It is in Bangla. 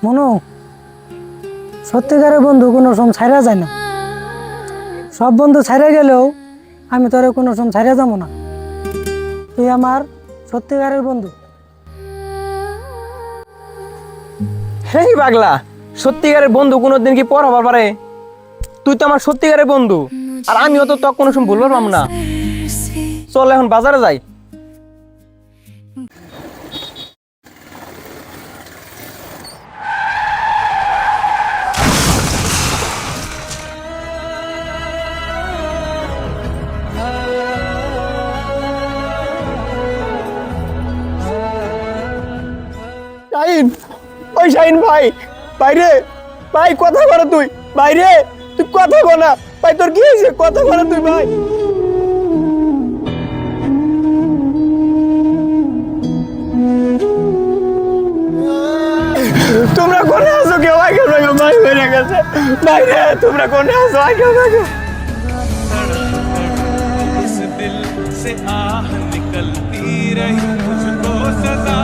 মনু, সত্যিকারের বন্ধু কোনো সময় ছাইরা যায় না। সব বন্ধু ছাইরা গেলেও আমি তোরে কোনো সময় ছাইরা যাবো না। তুই আমার সত্যিকারের বন্ধু। হেই পাগলা, সত্যিকারের বন্ধু কোনোদিন কি পর হবার পারে? তুই তো আমার সত্যিকারের বন্ধু, আর আমিও তো তোকে কোনো সময় ভুল পারলাম না। চল এখন বাজারে যাই। শাহিন, ওই শাহিন ভাই, বাইরে ভাই, কথা বলো তুই, বাইরে তুই কথা বল না ভাই, তোর কি হয়েছে? কথা বলো তুই ভাই। তোমরা কোনে আছো? কেউ আগে ভাই হয়ে গেছে, বাইরে তোমরা কোনে আছো? আগে इस दिल से आह निकलती रही, मुझको सजा